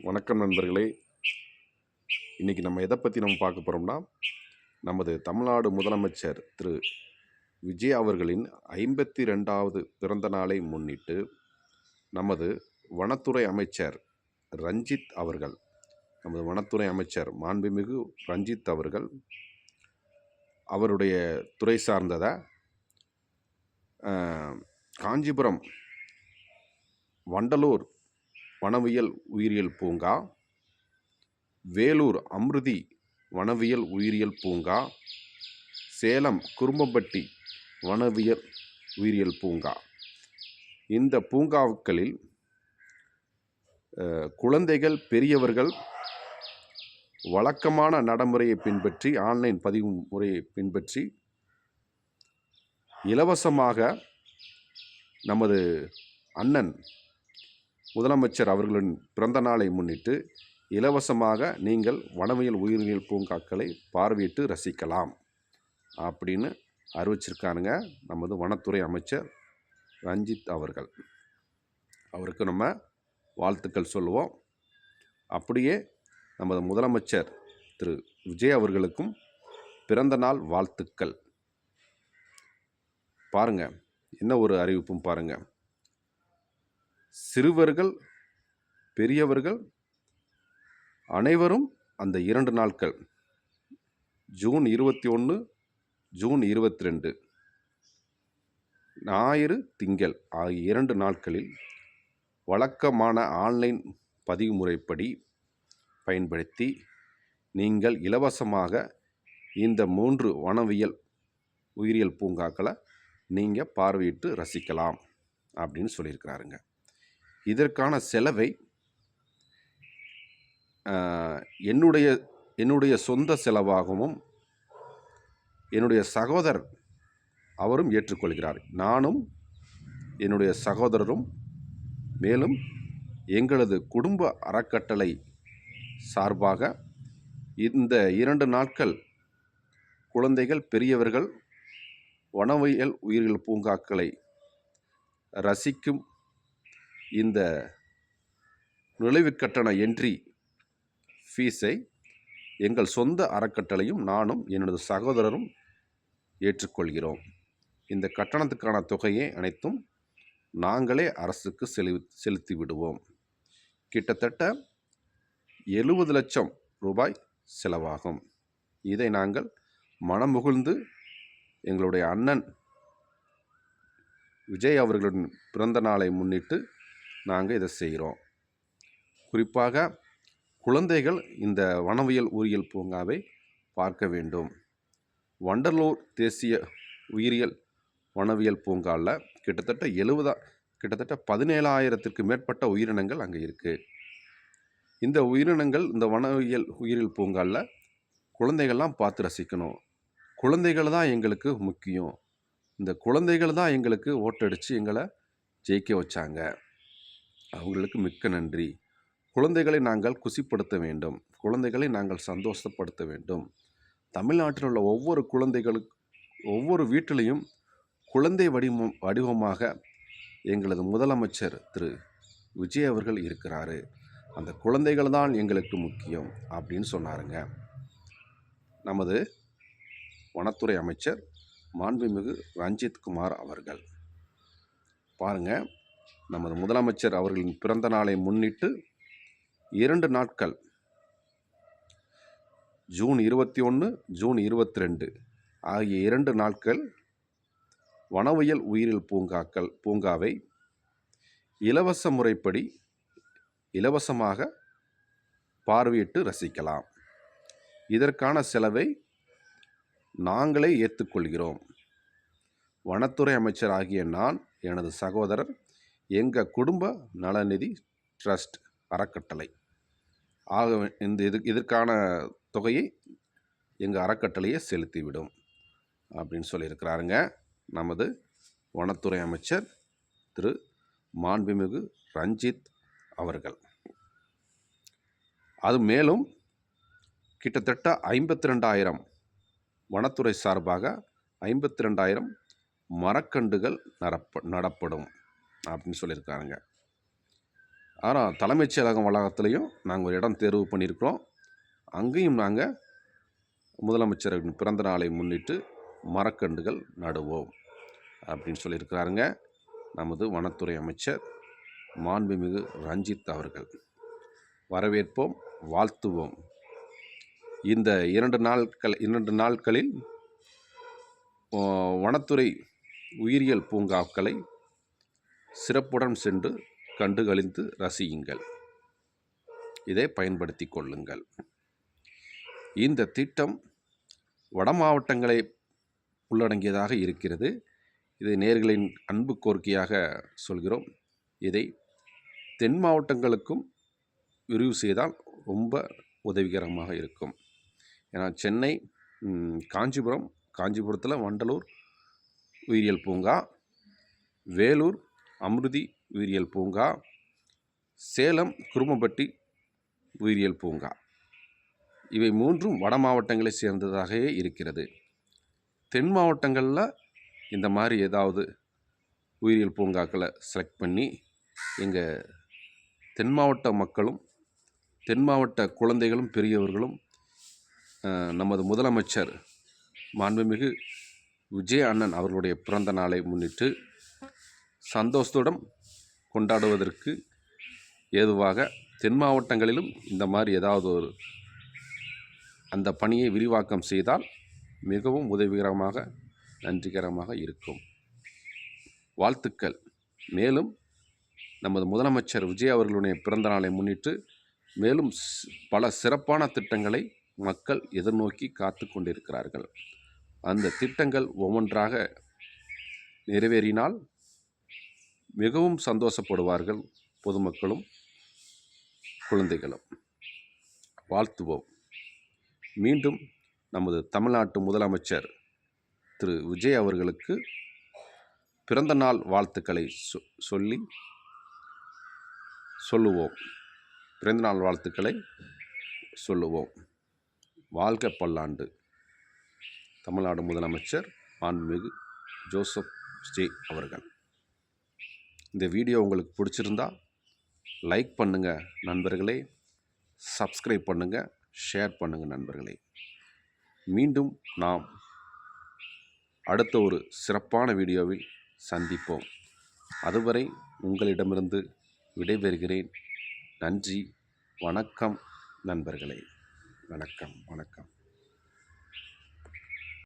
வணக்கம் நண்பர்களே. இன்னைக்கு நம்ம எதை பற்றி பார்க்க போகிறோம்னா, நமது தமிழ்நாடு முதலமைச்சர் திரு விஜய் அவர்களின் 52வது பிறந்த நாளை முன்னிட்டு, நமது வனத்துறை அமைச்சர் ரஞ்சித் அவர்கள், நமது வனத்துறை அமைச்சர் மாண்புமிகு ரஞ்சித் அவர்கள், அவருடைய துறை சார்ந்ததை காஞ்சிபுரம் வண்டலூர் வனவியல் உயிரியல் பூங்கா, வேலூர் அமிர்தி வனவியல் உயிரியல் பூங்கா, சேலம் குரும்பம்பட்டி வனவியல் உயிரியல் பூங்கா, இந்த பூங்காக்களில் குழந்தைகள் பெரியவர்கள் வழக்கமான நடைமுறையை பின்பற்றி, ஆன்லைன் பதிவு முறையை பின்பற்றி இலவசமாக நமது அண்ணன் முதலமைச்சர் அவர்களின் பிறந்த நாளை முன்னிட்டு இலவசமாக நீங்கள் வனவியல் உயிரியல் பூங்காக்களை பார்வையிட்டு ரசிக்கலாம் அப்படின்னு அறிவிச்சிருக்கானுங்க நமது வனத்துறை அமைச்சர் ரஞ்சித் அவர்கள். அவருக்கு நம்ம வாழ்த்துக்கள் சொல்லுவோம். அப்படியே நமது முதலமைச்சர் திரு விஜய் அவர்களுக்கும் பிறந்த நாள் வாழ்த்துக்கள். பாருங்க, என்ன ஒரு அறிவிப்பும் பாருங்க. சிறுவர்கள் பெரியவர்கள் அனைவரும் அந்த 2 நாட்கள், ஜூன் 21, ஜூன் 22, ஞாயிறு திங்கள் ஆகிய 2 நாட்களில் வழக்கமான ஆன்லைன் பதிவு முறைப்படி பயன்படுத்தி நீங்கள் இலவசமாக இந்த 3 வனவியல் உயிரியல் பூங்காக்களை நீங்கள் பார்வையிட்டு ரசிக்கலாம் அப்படின்னு சொல்லியிருக்கிறாருங்க. இதற்கான செலவை என்னுடைய சொந்த செலவாகவும் என்னுடைய சகோதரர் அவரும் ஏற்றுக்கொள்கிறார். நானும் என்னுடைய சகோதரரும், மேலும் எங்களது குடும்ப அறக்கட்டளை சார்பாக இந்த 2 நாட்கள் குழந்தைகள் பெரியவர்கள் வனவியல் உயிரியல் பூங்காக்களை ரசிக்கும் இந்த நுழைவுக் கட்டண என்ட்ரி ஃபீஸை எங்கள் சொந்த அறக்கட்டளையும் நானும் என்னோட சகோதரரும் ஏற்றுக்கொள்கிறோம். இந்த கட்டணத்துக்கான தொகையை அனைத்தும் நாங்களே அரசுக்கு செலுத்தி விடுவோம். கிட்டத்தட்ட 70 லட்சம் ரூபாய் செலவாகும். இதை நாங்கள் மனமுகுழ்ந்து எங்களுடைய அண்ணன் விஜய் அவர்களின் பிறந்த நாளை முன்னிட்டு நாங்கள் இதை செய்கிறோம். குறிப்பாக குழந்தைகள் இந்த வனவியல் உயிரியல் பூங்காவை பார்க்க வேண்டும். வண்டலூர் தேசிய உயிரியல் வனவியல் பூங்காவில் கிட்டத்தட்ட 17,000த்திற்கு மேற்பட்ட உயிரினங்கள் அங்கே இருக்குது. இந்த உயிரினங்கள் இந்த வனவியல் உயிரியல் பூங்காவில் குழந்தைகள்லாம் பார்த்து ரசிக்கணும். குழந்தைகள் தான் எங்களுக்கு முக்கியம். இந்த குழந்தைகள் தான் எங்களுக்கு ஓட்டடித்து எங்களை ஜெயிக்க வச்சாங்க. அவங்களுக்கு மிக்க நன்றி. குழந்தைகளை நாங்கள் குசிப்படுத்த வேண்டும். குழந்தைகளை நாங்கள் சந்தோஷப்படுத்த வேண்டும். தமிழ்நாட்டில் உள்ள ஒவ்வொரு வீட்டிலையும் குழந்தை வடிவமாக எங்களது முதலமைச்சர் திரு விஜய் அவர்கள் இருக்கிறாரு. அந்த குழந்தைகள் தான் எங்களுக்கு முக்கியம் அப்படின்னு சொன்னாருங்க நமது வனத்துறை அமைச்சர் மாண்புமிகு ரஞ்சித் குமார் அவர்கள். பாருங்க, நமது முதலமைச்சர் அவர்களின் பிறந்த நாளை முன்னிட்டு 2 நாட்கள், ஜூன் 21, ஜூன் 22 ஆகிய 2 நாட்கள் வனவியல் உயிரியல் பூங்காவை இலவச முறைப்படி இலவசமாக பார்வையிட்டு ரசிக்கலாம். இதற்கான செலவை நாங்களே ஏற்றுக்கொள்கிறோம். வனத்துறை அமைச்சர் ஆகிய நான், எனது சகோதரர், எங்கள் குடும்ப நலநிதி ட்ரஸ்ட் அறக்கட்டளை ஆக இதற்கான தொகையை எங்கள் அறக்கட்டளையை செலுத்திவிடும் அப்படின்னு சொல்லியிருக்கிறாருங்க நமது வனத்துறை அமைச்சர் திரு மாண்புமிகு ரஞ்சித் அவர்கள். அது மேலும் கிட்டத்தட்ட 52,000 வனத்துறை சார்பாக 52,000 மரக்கன்றுகள் நடப்படும் அப்படின்னு சொல்லியிருக்காங்க. ஆனால் தலைமைச் செயலகம் வளாகத்திலையும் நாங்கள் ஒரு இடம் தேர்வு பண்ணியிருக்கிறோம். அங்கேயும் நாங்கள் முதலமைச்சரின் பிறந்த நாளை முன்னிட்டு மரக்கன்றுகள் நடுவோம் அப்படின்னு சொல்லியிருக்கிறாருங்க நமது வனத்துறை அமைச்சர் மாண்புமிகு ரஞ்சித் அவர்கள். வரவேற்போம், வாழ்த்துவோம். இந்த 2 நாட்களில் வனத்துறை உயிரியல் பூங்காக்களை சிறப்புடன் சென்று கண்டுகளித்து ரசியுங்கள். இதை பயன்படுத்தி கொள்ளுங்கள். இந்த திட்டம் வட மாவட்டங்களை உள்ளடங்கியதாக இருக்கிறது. இதை நேயர்களின் அன்பு கோரிக்கையாக சொல்கிறோம். இதை தென் மாவட்டங்களுக்கும் விரிவு செய்தால் ரொம்ப உதவிகரமாக இருக்கும். ஏன்னா சென்னை, காஞ்சிபுரத்தில் வண்டலூர் உயிரியல் பூங்கா, வேலூர் அமிர்தி உயிரியல் பூங்கா, சேலம் குருமம்பட்டி உயிரியல் பூங்கா, இவை 3ம் வட மாவட்டங்களை சேர்ந்ததாகவே இருக்கிறது. தென் மாவட்டங்களில் இந்த மாதிரி ஏதாவது உயிரியல் பூங்காக்களை செலக்ட் பண்ணி எங்கள் தென் மாவட்ட மக்களும் தென் மாவட்ட குழந்தைகளும் பெரியவர்களும் நமது முதலமைச்சர் மாண்புமிகு விஜய் அண்ணன் அவர்களுடைய பிறந்த நாளை முன்னிட்டு சந்தோஷத்துடன் கொண்டாடுவதற்கு ஏதுவாக தென் மாவட்டங்களிலும் இந்த மாதிரி ஏதாவது ஒரு அந்த பணியை விரிவாக்கம் செய்தால் மிகவும் உதவிகரமாக நன்றிகரமாக இருக்கும். வாழ்த்துக்கள். மேலும் நமது முதலமைச்சர் விஜய் அவர்களுடைய பிறந்த நாளை முன்னிட்டு மேலும் பல சிறப்பான திட்டங்களை மக்கள் எதிர்நோக்கி காத்து கொண்டிருக்கிறார்கள். அந்த திட்டங்கள் ஒவ்வொன்றாக நிறைவேறினால் மிகவும் சந்தோஷப்படுவார்கள் பொதுமக்களும் குழந்தைகளும். வாழ்த்துவோம். மீண்டும் நமது தமிழ்நாட்டு முதலமைச்சர் திரு விஜய் அவர்களுக்கு பிறந்த நாள் வாழ்த்துக்களை சொல்லுவோம். பிறந்தநாள் வாழ்த்துக்களை சொல்லுவோம். வாழ்க பல்லாண்டு. தமிழ்நாடு முதலமைச்சர் மாண்புமிகு ஜோசப் விஜய் அவர்கள். இந்த வீடியோ உங்களுக்கு பிடிச்சிருந்தா லைக் பண்ணுங்கள் நண்பர்களே, சப்ஸ்கிரைப் பண்ணுங்கள், ஷேர் பண்ணுங்கள் நண்பர்களே. மீண்டும் நாம் அடுத்த ஒரு சிறப்பான வீடியோவில் சந்திப்போம். அதுவரை உங்களிடமிருந்து விடைபெறுகிறேன். நன்றி, வணக்கம் நண்பர்களே. வணக்கம்.